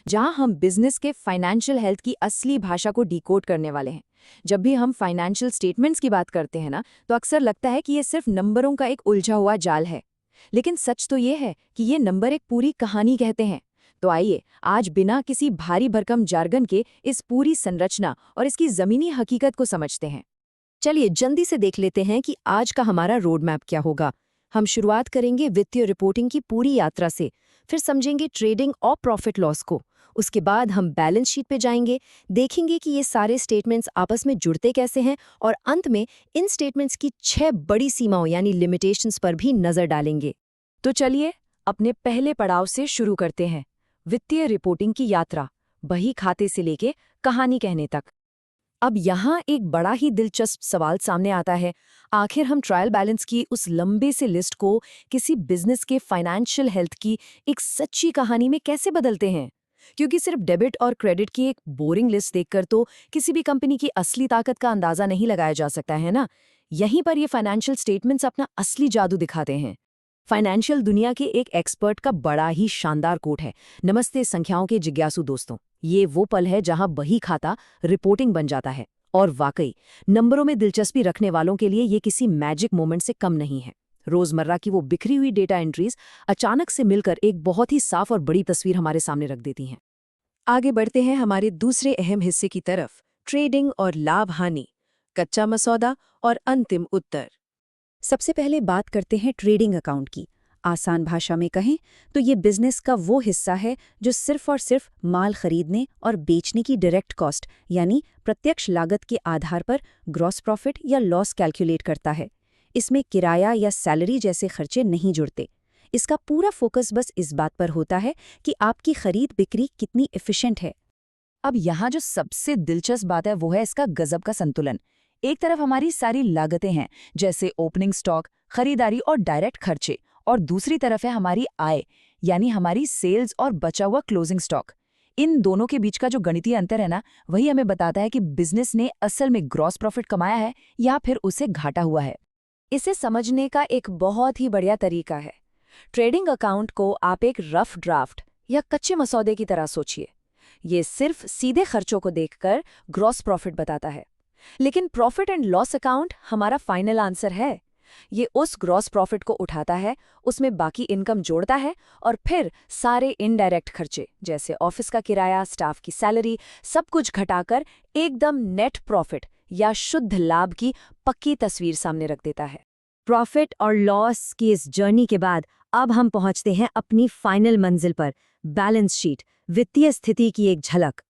जहां हम बिजनेस के फाइनेंशियल हेल्थ की असली भाषा को डिकोड करने वाले हैं। जब भी हम फाइनेंशियल स्टेटमेंट्स की बात करते हैं ना, तो अक्सर लगता है कि ये सिर्फ नंबरों का एक उलझा हुआ जाल है। लेकिन सच तो ये है कि ये नंबर एक पूरी कहानी कहते हैं। तो आइए आज बिना किसी भारी भरकम जार्गन के इस पूरी संरचना और इसकी जमीनी हकीकत को समझते हैं। चलिए जल्दी से देख लेते हैं कि आज का हमारा रोड मैप क्या होगा। हम शुरुआत करेंगे वित्तीय रिपोर्टिंग की पूरी यात्रा से, फिर समझेंगे ट्रेडिंग और प्रॉफिट लॉस को। उसके बाद हम बैलेंस शीट पे जाएंगे, देखेंगे कि ये सारे स्टेटमेंट्स आपस में जुड़ते कैसे हैं, और अंत में इन स्टेटमेंट्स की 6 बड़ी सीमाओं यानी लिमिटेशंस पर भी नजर डालेंगे। तो चलिए अपने पहले पड़ाव से शुरू करते हैं, वित्तीय रिपोर्टिंग की यात्रा, बही खाते से लेके कहानी कहने तक। अब यहाँ एक बड़ा ही दिलचस्प सवाल सामने आता है, आखिर हम ट्रायल बैलेंस की उस लंबे से लिस्ट को किसी बिजनेस के फाइनेंशियल हेल्थ की एक सच्ची कहानी में कैसे बदलते हैं? क्योंकि सिर्फ डेबिट और क्रेडिट की एक बोरिंग लिस्ट देखकर तो किसी भी कंपनी की असली ताकत का अंदाजा नहीं लगाया जा सकता है ना। यहीं पर ये फाइनेंशियल स्टेटमेंट्स अपना असली जादू दिखाते हैं। फाइनेंशियल दुनिया के एक एक्सपर्ट का बड़ा ही शानदार कोट है, नमस्ते संख्याओं के जिज्ञासु दोस्तों। ये वो पल है जहां बही खाता रिपोर्टिंग बन जाता है। और वाकई नंबरों में दिलचस्पी रखने वालों के लिए ये किसी मैजिक मोमेंट से कम नहीं है। रोजमर्रा की वो बिखरी हुई डेटा एंट्रीज अचानक से मिलकर एक बहुत ही साफ और बड़ी तस्वीर हमारे सामने रख देती हैं। आगे बढ़ते हैं हमारे दूसरे अहम हिस्से की तरफ, ट्रेडिंग और लाभ हानि, कच्चा मसौदा और अंतिम उत्तर। सबसे पहले बात करते हैं ट्रेडिंग अकाउंट की। आसान भाषा में कहें तो ये बिजनेस का वो हिस्सा है जो सिर्फ और सिर्फ माल खरीदने और बेचने की डायरेक्ट कॉस्ट यानी प्रत्यक्ष लागत के आधार पर ग्रॉस प्रॉफिट या लॉस कैलकुलेट करता है। इसमें किराया या सैलरी जैसे खर्चे नहीं जुड़ते। इसका पूरा फोकस बस इस बात पर होता है कि आपकी खरीद बिक्री कितनी एफिशिएंट है। अब यहाँ जो सबसे दिलचस्प बात है वो है इसका गजब का संतुलन। एक तरफ हमारी सारी लागतें हैं, जैसे ओपनिंग स्टॉक, खरीदारी और डायरेक्ट खर्चे, और दूसरी तरफ है हमारी आय, यानी हमारी सेल्स और बचा हुआ क्लोजिंग स्टॉक। इन दोनों के बीच का जो गणितीय अंतर है ना, वही हमें बताता है कि बिजनेस ने असल में ग्रॉस प्रॉफिट कमाया है या फिर उसे घाटा हुआ है। इसे समझने का एक बहुत ही बढ़िया तरीका है। ट्रेडिंग अकाउंट को आप एक रफ ड्राफ्ट या कच्चे मसौदे की तरह सोचिए। ये सिर्फ सीधे खर्चों को देखकर ग्रॉस प्रॉफिट बताता है। लेकिन प्रॉफिट एंड लॉस अकाउंट हमारा फाइनल आंसर है। ये उस ग्रॉस प्रॉफिट को उठाता है, उसमें बाकी इनकम जोड़ता है, और फिर सारे इनडायरेक्ट खर्चे जैसे ऑफिस का किराया, स्टाफ की सैलरी, सब कुछ घटाकर एकदम नेट प्रॉफिट या शुद्ध लाभ की पक्की तस्वीर सामने रख देता है। प्रॉफिट और लॉस की इस जर्नी के बाद अब हम पहुंचते हैं अपनी फाइनल मंजिल पर, बैलेंस शीट, वित्तीय स्थिति की एक झलक।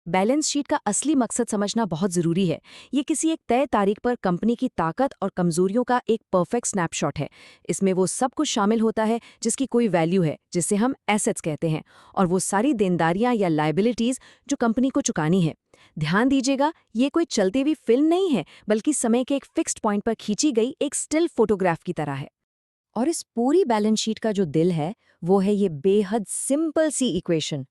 बैलेंस शीट का असली मकसद समझना बहुत जरूरी है। ये किसी एक तय तारीख पर कंपनी की ताकत और कमजोरियों का एक परफेक्ट स्नैपशॉट है। इसमें वो सब कुछ शामिल होता है जिसकी कोई वैल्यू है, जिसे हम एसेट्स कहते हैं, और वो सारी देनदारियां या लायबिलिटीज जो कंपनी को चुकानी है। ध्यान दीजिएगा, ये कोई चलती हुई फिल्म नहीं है, बल्कि समय के एक फिक्स्ड पॉइंट पर खींची गई एक स्टिल फोटोग्राफ की तरह है। और इस पूरी बैलेंस शीट का जो दिल है वो है ये बेहद सिंपल सी इक्वेशन,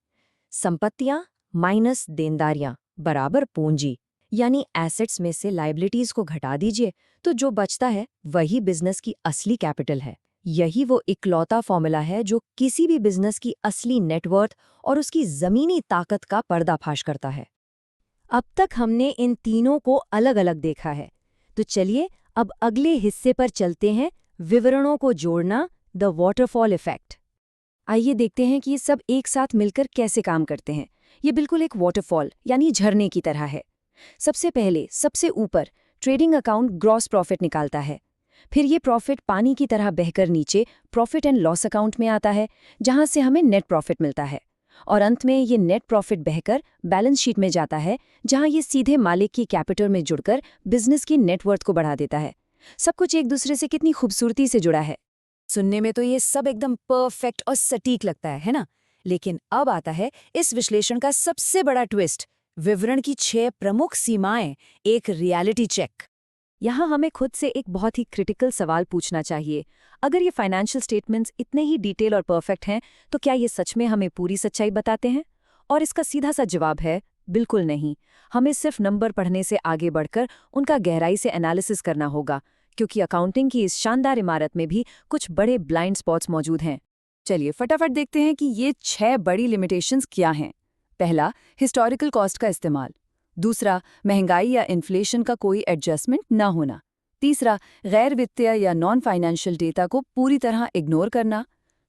संपत्तियां माइनस देनदारियां बराबर पूंजी। यानी एसेट्स में से लायबिलिटीज को घटा दीजिए तो जो बचता है वही बिजनेस की असली कैपिटल है। यही वो इकलौता फॉर्मूला है जो किसी भी बिजनेस की असली नेटवर्थ और उसकी जमीनी ताकत का पर्दाफाश करता है। अब तक हमने इन तीनों को अलग अलग देखा है, तो चलिए अब अगले हिस्से पर चलते हैं, विवरणों को जोड़ना, द वाटरफॉल इफेक्ट। आइए देखते हैं कि ये सब एक साथ मिलकर कैसे काम करते हैं। ये बिल्कुल एक वाटरफॉल यानी झरने की तरह है। सबसे पहले सबसे ऊपर ट्रेडिंग अकाउंट ग्रॉस प्रॉफिट निकालता है। फिर ये प्रॉफिट पानी की तरह बहकर नीचे प्रॉफिट एंड लॉस अकाउंट में आता है, जहां से हमें नेट प्रॉफिट मिलता है। और अंत में ये नेट प्रॉफिट बहकर बैलेंस शीट में जाता है, जहां ये सीधे मालिक की कैपिटल में जुड़कर बिजनेस की नेटवर्थ को बढ़ा देता है। सब कुछ एक दूसरे से कितनी खूबसूरती से जुड़ा है। सुनने में तो ये सब एकदम परफेक्ट और सटीक लगता है ना? लेकिन अब आता है इस विश्लेषण का सबसे बड़ा ट्विस्ट, विवरण की 6 प्रमुख सीमाएं, एक रियलिटी चेक। यहाँ हमें खुद से एक बहुत ही क्रिटिकल सवाल पूछना चाहिए। अगर ये फाइनेंशियल स्टेटमेंट्स इतने ही डिटेल और परफेक्ट हैं, तो क्या ये सच में हमें पूरी सच्चाई बताते हैं? और इसका सीधा सा जवाब है बिल्कुल नहीं। हमें सिर्फ नंबर पढ़ने से आगे बढ़कर उनका गहराई से एनालिसिस करना होगा, क्योंकि अकाउंटिंग की इस शानदार इमारत में भी कुछ बड़े ब्लाइंड स्पॉट्स मौजूद हैं। चलिए फटाफट देखते हैं कि ये 6 बड़ी लिमिटेशंस क्या हैं। पहला, हिस्टोरिकल कॉस्ट का इस्तेमाल। दूसरा, महंगाई या इन्फ्लेशन का कोई एडजस्टमेंट न होना। तीसरा, गैर वित्तीय या नॉन फाइनेंशियल डेटा को पूरी तरह इग्नोर करना।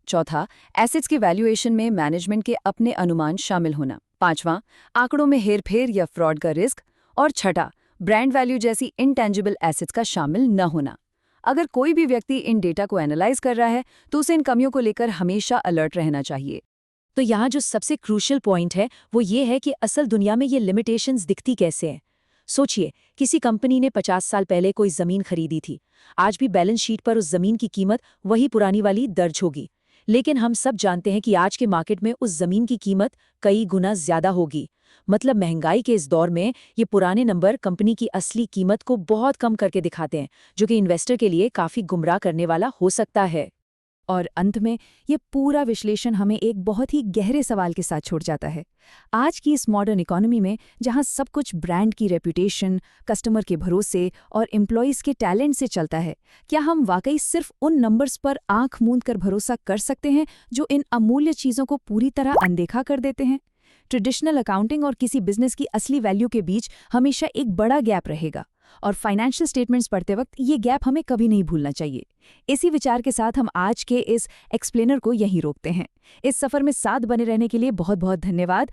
चौथा, एसेट्स के वैल्यूएशन में मैनेजमेंट के अपने अनुमान शामिल होना। पांचवां, आंकड़ों में हेरफेर या फ्रॉड का रिस्क। और छठा, ब्रांड वैल्यू जैसी इनटेंजिबल एसेट्स का शामिल न होना। अगर कोई भी व्यक्ति इन डेटा को एनालाइज कर रहा है तो उसे इन कमियों को लेकर हमेशा अलर्ट रहना चाहिए। तो यहाँ जो सबसे क्रूशियल पॉइंट है वो ये है कि असल दुनिया में ये लिमिटेशंस दिखती कैसे हैं। सोचिए, किसी कंपनी ने 50 साल पहले कोई ज़मीन खरीदी थी। आज भी बैलेंस शीट पर उस ज़मीन की कीमत वही पुरानी वाली दर्ज होगी। लेकिन हम सब जानते हैं कि आज के मार्केट में उस ज़मीन की कीमत कई गुना ज़्यादा होगी। मतलब महंगाई के इस दौर में ये पुराने नंबर कंपनी की असली कीमत को बहुत कम करके दिखाते हैं, जो कि इन्वेस्टर के लिए काफ़ी गुमराह करने वाला हो सकता है। और अंत में ये पूरा विश्लेषण हमें एक बहुत ही गहरे सवाल के साथ छोड़ जाता है। आज की इस मॉडर्न इकोनॉमी में जहां सब कुछ ब्रांड की रेपुटेशन, कस्टमर के भरोसे और एम्प्लॉयज़ के टैलेंट से चलता है, क्या हम वाकई सिर्फ उन नंबर्स पर आंख मूंद कर भरोसा कर सकते हैं जो इन अमूल्य चीज़ों को पूरी तरह अनदेखा कर देते हैं? ट्रेडिशनल अकाउंटिंग और किसी बिजनेस की असली वैल्यू के बीच हमेशा एक बड़ा गैप रहेगा, और फाइनेंशियल स्टेटमेंट्स पढ़ते वक्त ये गैप हमें कभी नहीं भूलना चाहिए। इसी विचार के साथ हम आज के इस एक्सप्लेनर को यहीं रोकते हैं। इस सफर में साथ बने रहने के लिए बहुत बहुत धन्यवाद।